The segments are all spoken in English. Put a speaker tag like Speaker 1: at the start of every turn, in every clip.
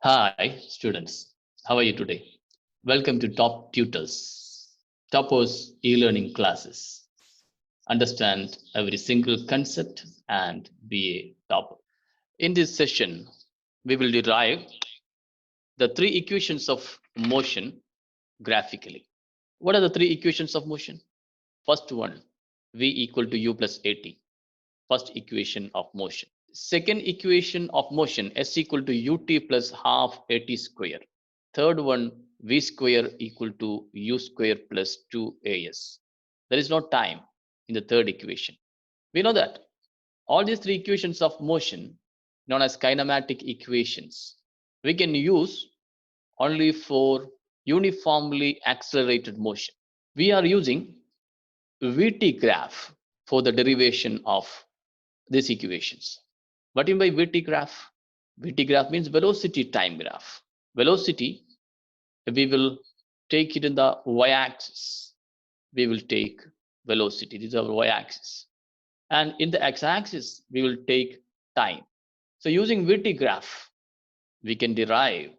Speaker 1: Hi, students. How are you today? Welcome to Top Tutors, Toppers e-learning classes. Understand every single concept and be a topper. In this session, we will derive the three equations of motion graphically. What are the three equations of motion? First one, V equal to U plus AT. First equation of motion. Second equation of motion, S equal to UT plus half AT square. Third one, V square equal to U square plus 2AS. There is no time in the third equation. We know that all these three equations of motion, known as kinematic equations, we can use only for uniformly accelerated motion. We are using VT graph for the derivation of these equations. What do you mean by VT graph? VT graph means velocity time graph. Velocity, we will take it in the y-axis. We will take velocity. This is our y-axis. And in the x-axis, we will take time. So using VT graph, we can derive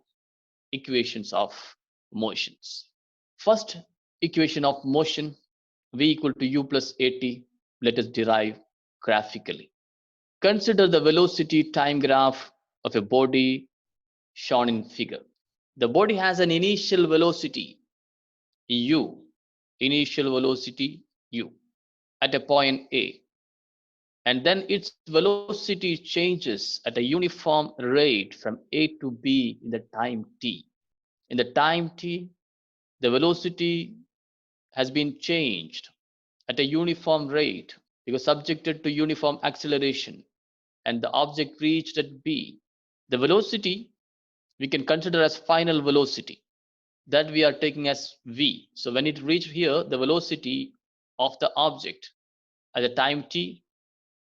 Speaker 1: equations of motions. First equation of motion, V equal to U plus AT. Let us derive graphically. Consider the velocity time graph of a body shown in figure. The body has an initial velocity u, at a point A, and then its velocity changes at a uniform rate from A to B in the time t. In the time t, the velocity has been changed at a uniform rate because subjected to uniform acceleration, and the object reached at B. The velocity we can consider as final velocity that we are taking as v. So when it reached here, the velocity of the object at the time t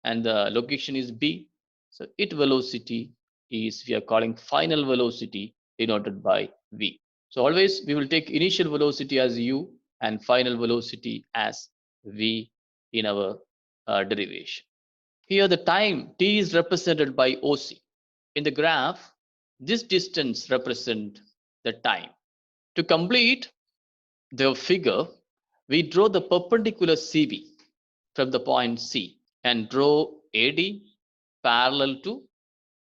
Speaker 1: and the location is b, so its velocity is, we are calling final velocity, denoted by v. So always we will take initial velocity as u and final velocity as v in our derivation. Here the time t is represented by OC. In the graph, this distance represents the time. To complete the figure, we draw the perpendicular CV from the point C and draw AD parallel to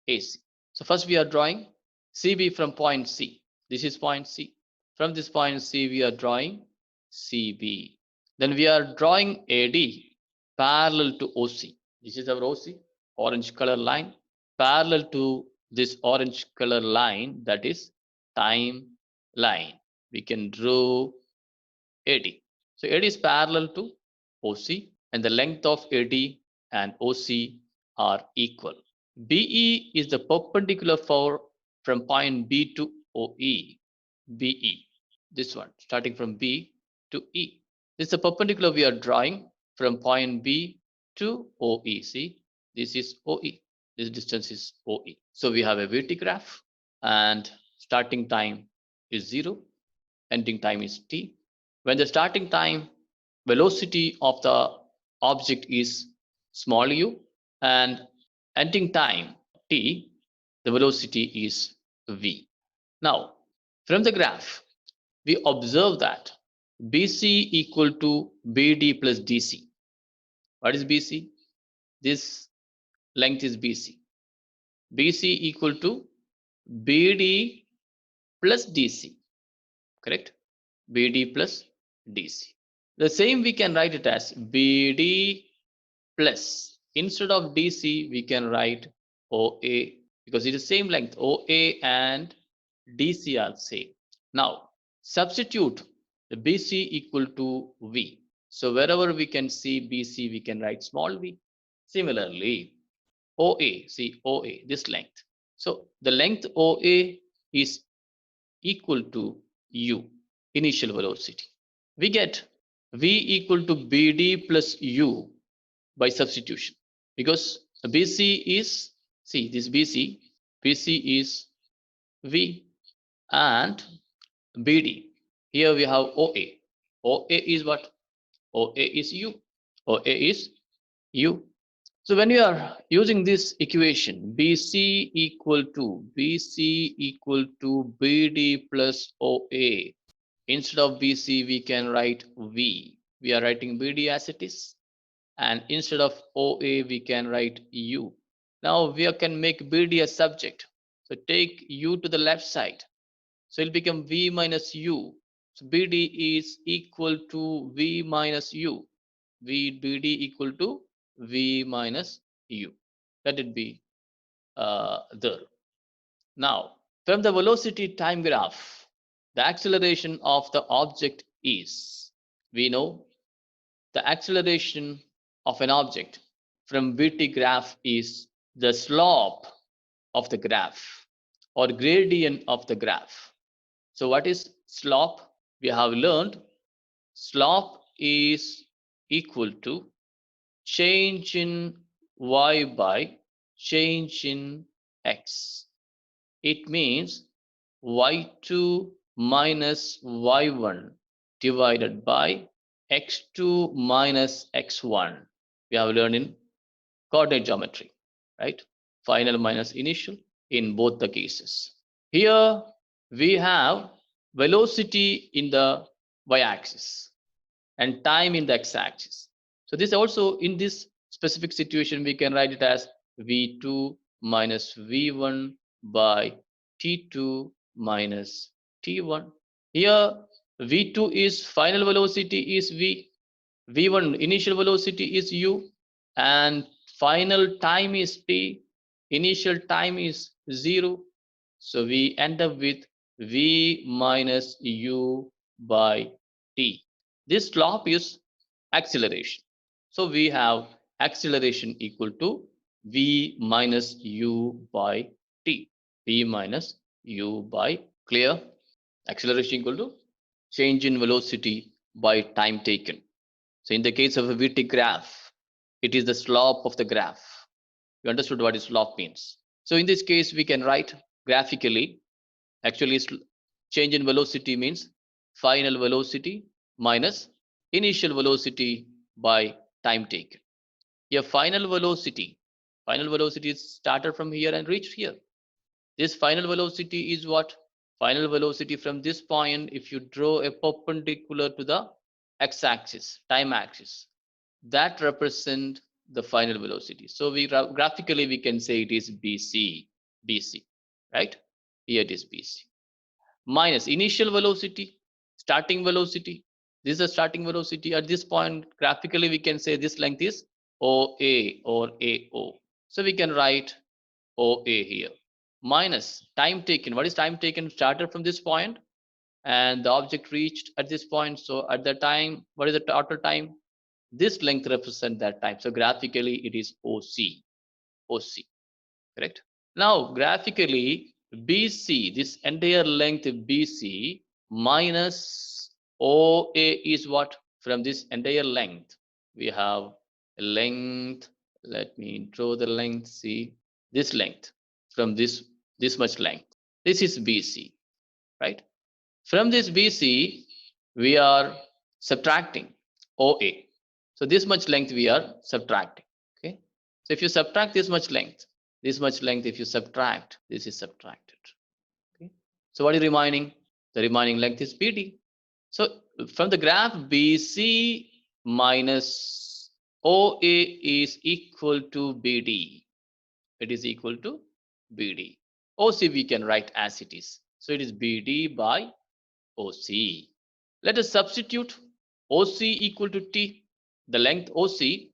Speaker 1: AC. So first we are drawing CB from point C. This is point C. From this point C, we are drawing CB. Then we are drawing AD parallel to OC. This is our OC, orange color line, parallel to this orange color line, that is time line. We can draw AD. So AD is parallel to OC, and the length of AD and OC are equal. BE is the perpendicular from point B to OE. BE, this one, starting from B to E. This is the perpendicular we are drawing from point B to OE. See, this is OE. This distance is OE. So we have a VT graph, and starting time is 0, ending time is t. When the starting time velocity of the object is small u, and ending time t, the velocity is v. Now, from the graph, we observe that BC equal to BD plus DC. What is BC? This length is BC. BC equal to BD plus DC, correct? BD plus DC. The same we can write it as BD plus, instead of DC, we can write OA, because it is same length. OA and DC are same. Now, substitute the BC equal to V. So wherever we can see BC, we can write small v. Similarly, OA, see OA, this length. So the length OA is equal to U, initial velocity. We get V equal to BD plus U by substitution, because BC is, see this BC is V, and BD, here we have OA. OA is what? OA is U. OA is U. So when you are using this equation, BC equal to BD plus OA. Instead of BC, we can write V. We are writing BD as it is. And instead of OA, we can write U. Now we can make BD a subject. So take U to the left side. So it'll become V minus U. So BD is equal to V minus U. BD equal to V minus U. Let it be there. Now, from the velocity time graph, the acceleration of the object is, we know the acceleration of an object from VT graph is the slope of the graph or gradient of the graph. So what is slope? We have learned slope is equal to change in y by change in x. It means y2 minus y1 divided by x2 minus x1. We have learned in coordinate geometry, right? Final minus initial in both the cases. Here we have velocity in the y-axis and time in the x-axis. So this also, in this specific situation, we can write it as v2 minus v1 by t2 minus t1. Here v2 is final velocity is v, v1 initial velocity is u, and final time is t, initial time is 0. So we end up with v minus u by t. This slope is acceleration. So we have acceleration equal to v minus u by t. V minus u by, clear? Acceleration equal to change in velocity by time taken. So in the case of a VT graph, it is the slope of the graph. You understood what is slope means. So in this case, we can write graphically, actually change in velocity means final velocity minus initial velocity by time taken. Here final velocity is started from here and reached here. This final velocity is what? Final velocity from this point, if you draw a perpendicular to the x-axis, time axis, that represent the final velocity. So we graphically we can say it is BC, right? Here it is BC. Minus initial velocity, starting velocity. This is the starting velocity. At this point, graphically, we can say this length is OA or AO. So we can write OA here. Minus time taken. What is time taken? Started from this point and the object reached at this point. So at the time, what is the total time? This length represents that time. So graphically, it is OC. Correct? Now, graphically, BC, this entire length BC minus OA is what? From this entire length, we have a length. Let me draw the length. See this length from this much length. This is BC, right? From this BC, we are subtracting OA. So this much length we are subtracting. Okay. So if you subtract this much length, if you subtract, this is subtracted. Okay. So what is remaining? The remaining length is BD. So from the graph, BC minus OA is equal to BD. It is equal to BD. OC we can write as it is. So it is BD by OC. Let us substitute OC equal to T. The length OC,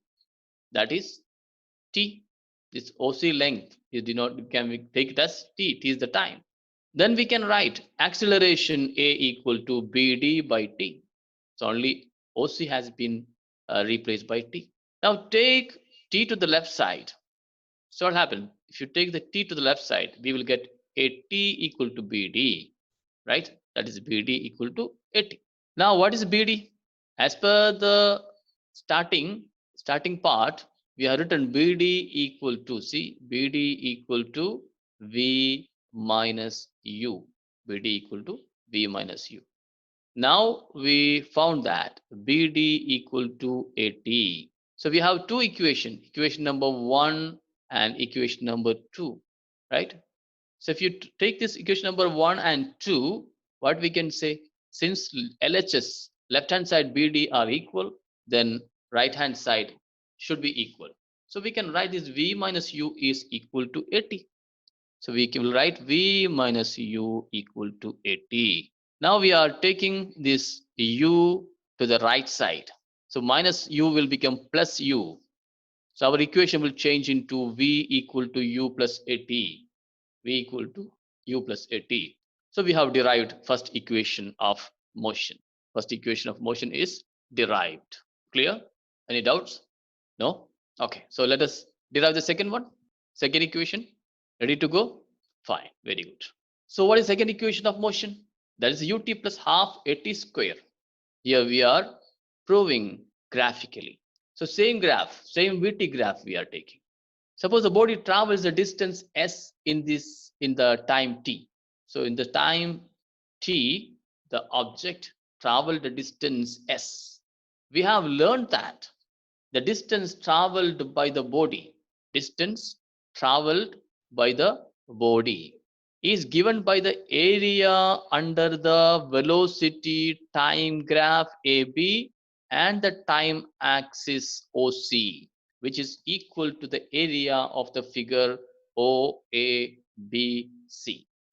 Speaker 1: that is T. This OC length is denoted, can we take it as T? T is the time. Then we can write acceleration A equal to BD by T. So only OC has been replaced by T. Now take T to the left side. So what happened? If you take the T to the left side, we will get AT equal to BD, right? That is BD equal to AT. Now what is BD? As per the starting part, we have written BD equal to, see, BD equal to V minus U. BD equal to V minus U. Now we found that BD equal to AT. So we have two equation, equation number 1 and equation number 2, right? So if you take this equation number 1 and 2, what we can say, since LHS, left hand side BD are equal, then right hand side should be equal. So we can write this V minus U is equal to 80. So we will write V minus U equal to 80. Now we are taking this U to the right side. So minus U will become plus U. So our equation will change into V equal to U plus 80. V equal to U plus 80. So we have derived first equation of motion. First equation of motion is derived. Clear? Any doubts? No? Okay. So let us derive the second one. Second equation. Ready to go? Fine. Very good. So what is second equation of motion? That is ut plus half at square. Here we are proving graphically. So same graph, same VT graph we are taking. Suppose the body travels the distance s in the time t. So in the time t, the object traveled the distance s. We have learned that the distance traveled by the body, distance traveled by the body is given by the area under the velocity time graph AB and the time axis OC, which is equal to the area of the figure OABC.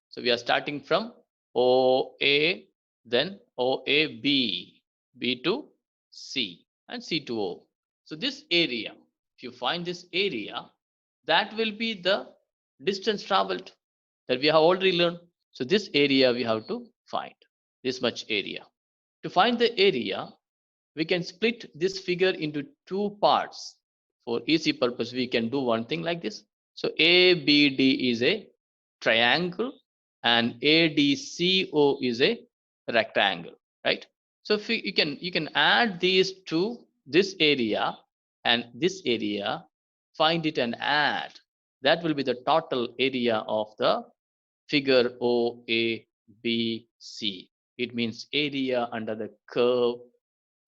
Speaker 1: So we are starting from OA, then OAB, B to C, and C to O. So this area, if you find this area, that will be the distance traveled that we have already learned. So this area we have to find, this much area. To find the area, we can split this figure into two parts. For easy purpose, we can do one thing like this. So ABD is a triangle and ADCO is a rectangle, right? So if you can add these to this area and this area, find it and add. That will be the total area of the figure OABC. It means area under the curve,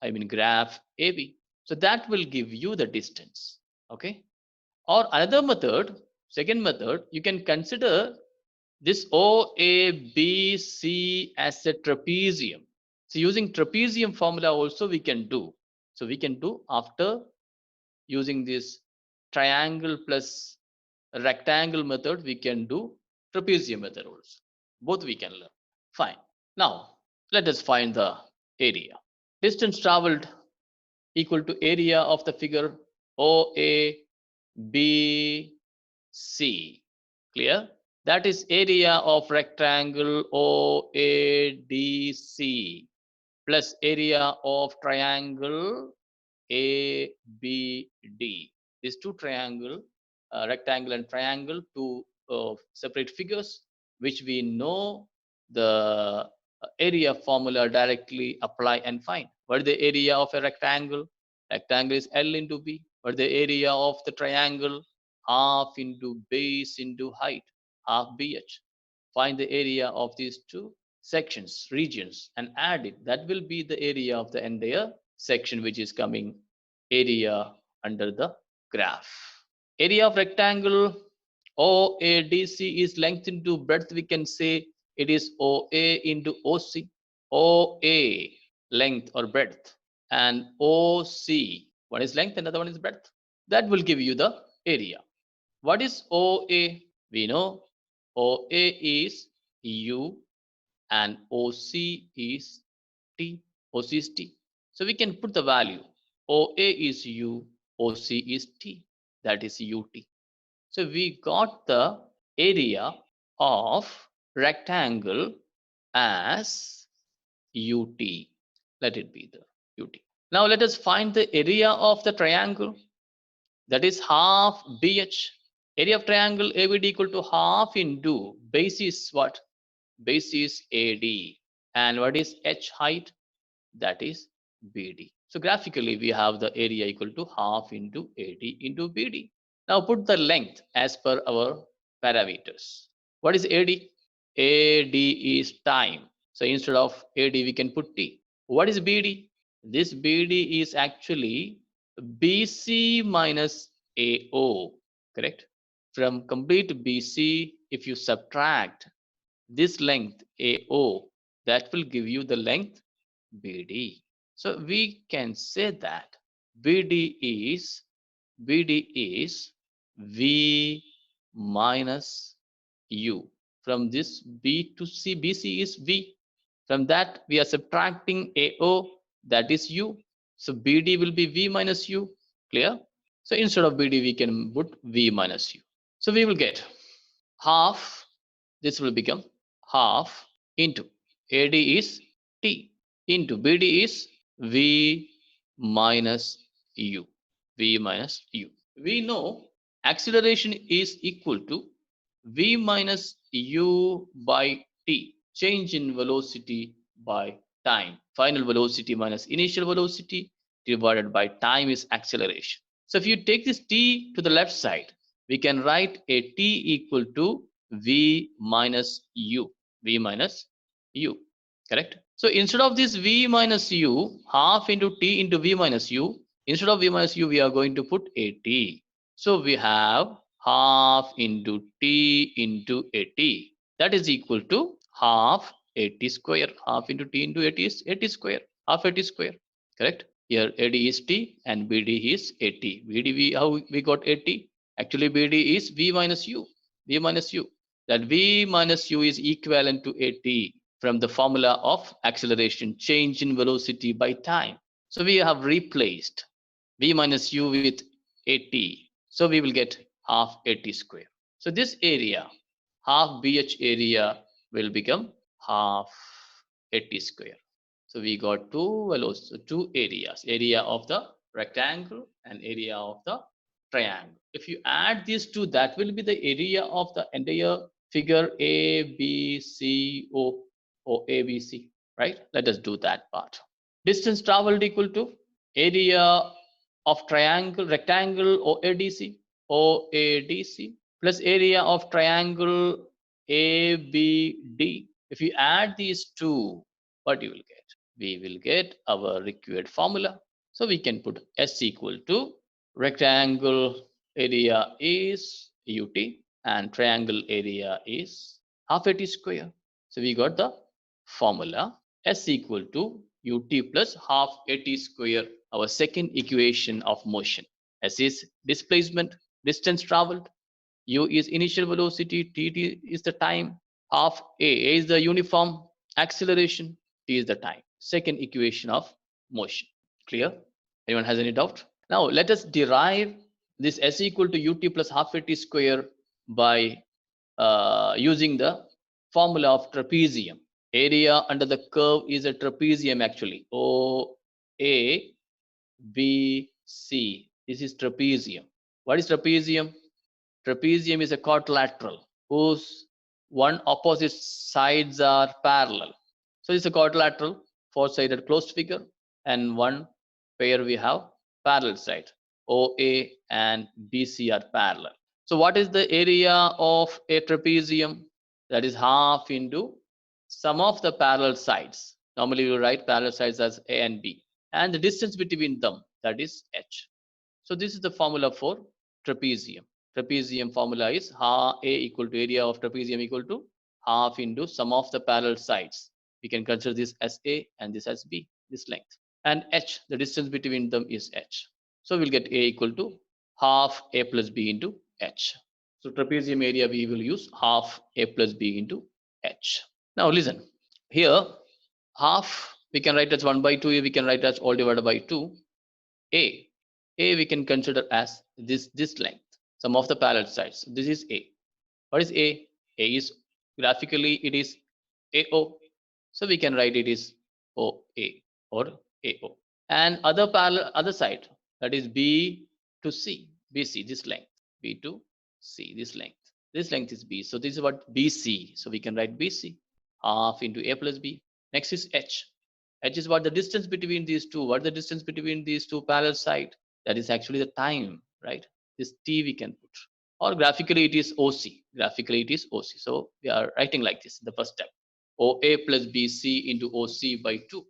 Speaker 1: I mean graph AB. So that will give you the distance. Okay. Or another method, second method, you can consider this OABC as a trapezium. So using trapezium formula also we can do. So we can do after using this triangle plus rectangle method, we can do trapezium method also. Both we can learn. Fine. Now let us find the area. Distance traveled equal to area of the figure OABC. Clear? That is area of rectangle OADC plus area of triangle ABD. These two triangle, rectangle and triangle, two separate figures, which we know the area formula directly apply and find. What is the area of a rectangle? Rectangle is L into B. What is the area of the triangle? Half into base into height, half BH. Find the area of these two sections, regions, and add it. That will be the area of the entire section, which is coming area under the graph. Area of rectangle OADC is length into breadth. We can say it is OA into OC. OA length or breadth and OC, one is length, another one is breadth. That will give you the area. What is OA? We know OA is U and OC is T. OC is T. So we can put the value. OA is U, OC is T. That is UT. So we got the area of rectangle as UT. Let it be the UT. Now let us find the area of the triangle. That is half BH. Area of triangle ABD equal to half into base is what? Base is AD. And what is H height? That is BD. So graphically, we have the area equal to half into AD into BD. Now put the length as per our parameters. What is AD? AD is time. So instead of AD, we can put T. What is BD? This BD is actually BC minus AO, correct? From complete BC, if you subtract this length AO, that will give you the length BD. So we can say that BD is V minus U. From this B to C, BC is V. From that we are subtracting AO, that is U. So BD will be V minus U. Clear? So instead of BD we can put V minus U. So we will get half, this will become half into AD is T into BD is V minus U. V minus U. We know acceleration is equal to V minus U by T, change in velocity by time. Final velocity minus initial velocity divided by time is acceleration. So if you take this T to the left side, we can write a T equal to V minus U. V minus U, correct? So instead of this V minus U, half into T into V minus U, instead of V minus U, we are going to put AT. So we have half into T into AT. That is equal to half AT square. Half into T into AT is AT square. Half AT square, correct? Here AD is T and BD is AT. BD, how we got AT? Actually BD is V minus U. V minus U. That V minus U is equivalent to AT from the formula of acceleration, change in velocity by time. So we have replaced V minus U with AT. So we will get half AT square. So this area, half BH area will become half AT square. So we got two areas, area of the rectangle and area of the triangle. If you add these two, that will be the area of the entire figure A, B, C, O, or A, B, C, right? Let us do that part. Distance traveled equal to area of triangle, rectangle OADC, OADC plus area of triangle ABD. If you add these two, what you will get? We will get our required formula. So we can put S equal to rectangle area is UT and triangle area is half AT square. So we got the formula S equal to UT plus half AT square, our second equation of motion. S is displacement, distance traveled, U is initial velocity, T is the time, half A is the uniform acceleration, T is the time. Second equation of motion. Clear? Anyone has any doubt? Now let us derive this S equal to UT plus half AT square by using the formula of trapezium. Area under the curve is a trapezium actually. O, A, B, C. This is trapezium. What is trapezium? Trapezium is a quadrilateral whose one opposite sides are parallel. So it's a quadrilateral, four-sided closed figure, and one pair we have parallel side. OA and BC are parallel. So what is the area of a trapezium? That is half into sum of the parallel sides. Normally we write parallel sides as A and B, and the distance between them, that is H. So this is the formula for trapezium. Trapezium formula is A equal to area of trapezium equal to half into sum of the parallel sides. We can consider this as A and this as B, this length. And H, the distance between them is H. So we'll get A equal to half A plus B into H. So trapezium area we will use half A plus B into H. Now listen, here half we can write as 1 by 2, we can write as all divided by 2. A we can consider as this length, sum of the parallel sides. This is A. What is A? A is graphically it is AO. So we can write it is OA or AO. And other side, that is B to C, BC, this length, B to C, this length. This length is B. So this is what BC. So we can write BC half into A plus B. Next is H. H is what the distance between these two. What is the distance between these two parallel sides? That is actually the time, right? This T we can put. Or graphically it is OC. Graphically it is OC. So we are writing like this, the first step. OA plus BC into OC by 2.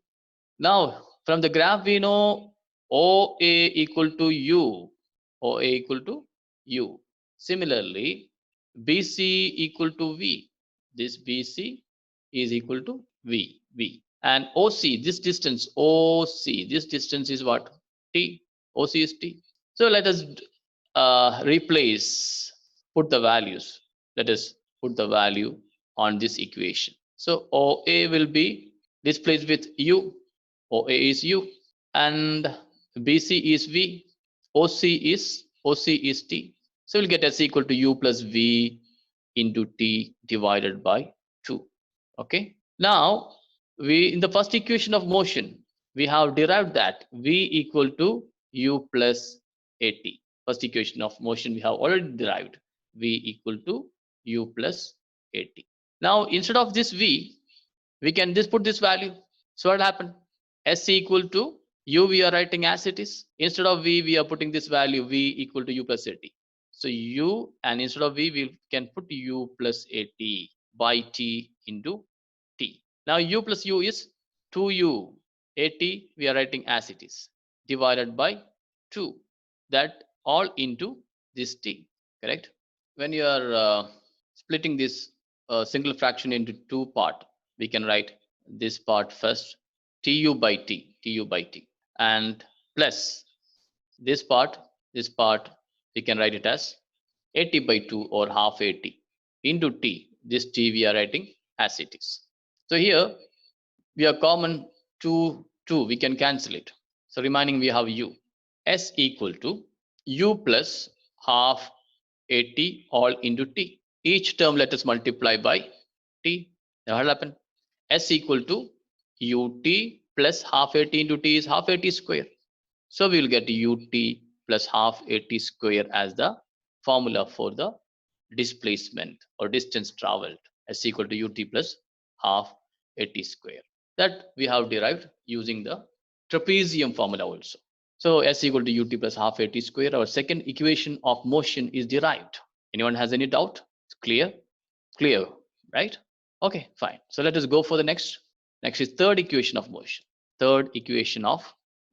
Speaker 1: Now from the graph we know OA equal to U. OA equal to U. Similarly, BC equal to V. This BC is equal to V. And OC, this distance OC, this distance is what? T. OC is T. So let us replace, put the values. Let us put the value on this equation. So OA will be displaced with U. OA is U, and BC is V. OC is T. So we'll get S equal to U plus V into T divided by 2. Okay. Now we, in the first equation of motion, we have derived that V equal to U plus AT. First equation of motion we have already derived V equal to U plus AT. Now instead of this V, we can just put this value. So what happened? S equal to U we are writing as it is. Instead of V, we are putting this value V equal to U plus AT. So U, and instead of V, we can put U plus AT by T into T. Now U plus U is 2U. AT we are writing as it is, divided by 2. That all into this T, correct? When you are splitting this single fraction into 2 part, we can write this part first, Tu by T, and plus this part we can write it as AT by 2 or half AT into T. This T we are writing as it is. So here we are common 2, we can cancel it. So remaining we have U. S equal to U plus half AT all into T. Each term let us multiply by T. Now what will happen? S equal to UT plus half AT into T is half AT square. So we will get UT plus half AT square as the formula for the displacement or distance traveled. S equal to UT plus half AT square. That we have derived using the trapezium formula also. So S equal to UT plus half AT square, our second equation of motion is derived. Anyone has any doubt? It's clear? Clear, right? Okay, fine. So let us go for the next. Next is third equation of motion. Third equation of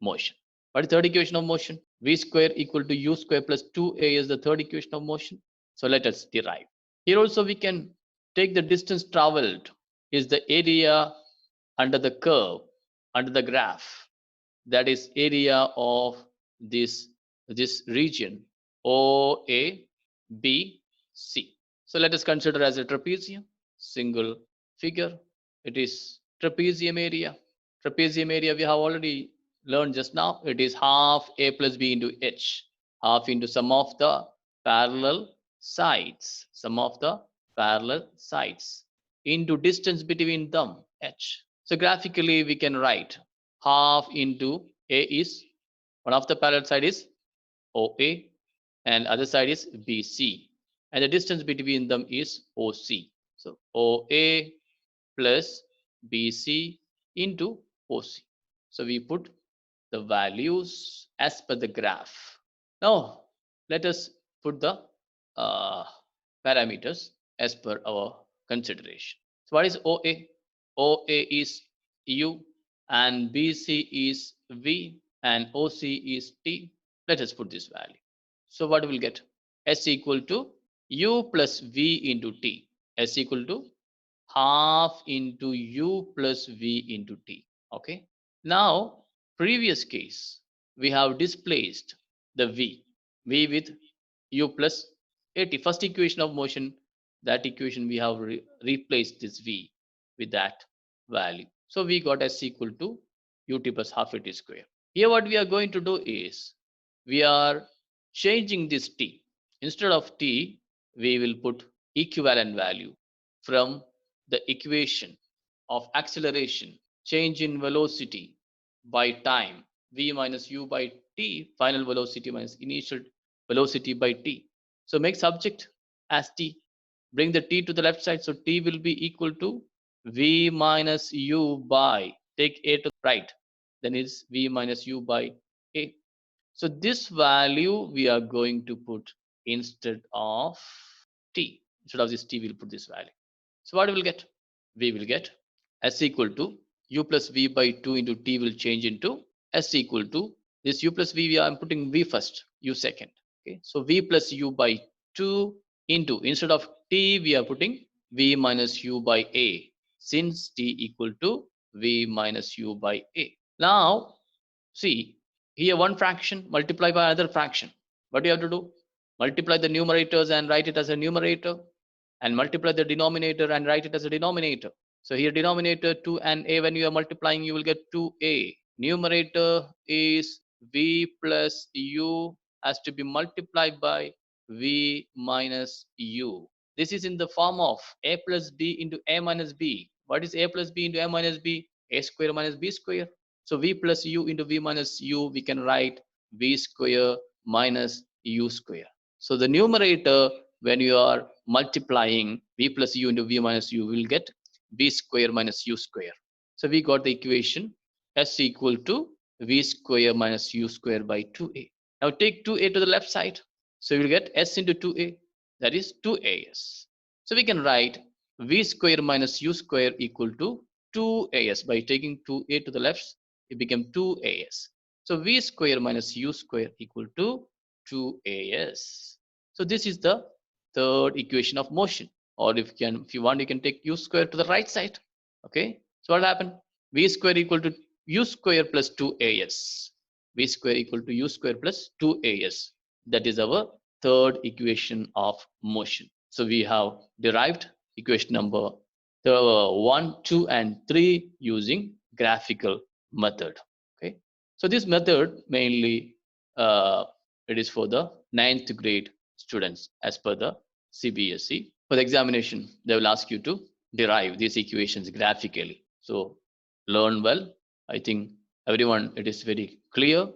Speaker 1: motion. What is third equation of motion? V square equal to U square plus 2A is the third equation of motion. So let us derive. Here also we can take the distance traveled is the area under the curve, under the graph. That is area of this region OA, B, C. So let us consider as a trapezium, single figure. It is trapezium area. Trapezium area we have already learned just now. It is half A plus B into H, half into sum of the parallel sides, sum of the parallel sides into distance between them, H. So graphically we can write half into A is, one of the parallel side is OA and other side is BC, and the distance between them is OC. So OA plus BC into OC. So we put the values as per the graph. Now let us put the parameters as per our consideration. So what is OA? OA is U and BC is V and OC is T. Let us put this value. So what we'll get? S equal to U plus V into T. S equal to half into U plus V into T. Okay. Now, previous case, we have displaced the V with U plus AT. First equation of motion, that equation we have replaced this V with that value. So we got S equal to UT plus half AT square. Here what we are going to do is, we are changing this T. Instead of T, we will put equivalent value from the equation of acceleration, change in velocity by time, V minus U by T, final velocity minus initial velocity by T. So make subject as T. Bring the T to the left side. So T will be equal to V minus U by, take A to the right, then it's V minus U by A. So this value we are going to put instead of T. Instead of this T, we'll put this value. So what we will get? We will get S equal to U plus V by 2 into T will change into S equal to This u plus v, I'm putting v first, u second. Okay, so v plus u by 2 into, instead of t, we are putting v minus u by a, since t equal to v minus u by a. Now, see, here one fraction multiply by another fraction. What do you have to do? Multiply the numerators and write it as a numerator, and multiply the denominator and write it as a denominator. So here denominator 2 and a, when you are multiplying, you will get 2a. Numerator is v plus u has to be multiplied by v minus u. This is in the form of a plus b into a minus b. What is a plus b into a minus b? A square minus b square. So v plus u into v minus u, we can write v square minus u square. So the numerator, when you are multiplying v plus u into v minus u, will get v square minus u square. So we got the equation s equal to v square minus u square by 2a. Now take 2a to the left side. So you'll get s into 2a, that is 2as. So we can write v square minus u square equal to 2as. By taking 2a to the left, it became 2as. So v square minus u square equal to 2as. So this is the third equation of motion. Or if you want, you can take u square to the right side. Okay. So what happened? V square equal to u square plus 2as. V square equal to u square plus 2as. That is our third equation of motion. So we have derived equation number 1, 2, and 3 using graphical method. Okay. So this method mainly it is for the 9th grade students as per the CBSE. For the examination, they will ask you to derive these equations graphically. So learn well. I think everyone, it is very clear.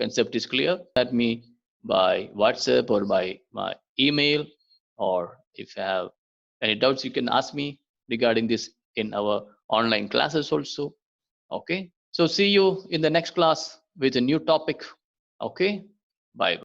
Speaker 1: Concept is clear. At me by WhatsApp or by my email, or if you have any doubts, you can ask me regarding this in our online classes also. Okay. So see you in the next class with a new topic. Okay. Bye.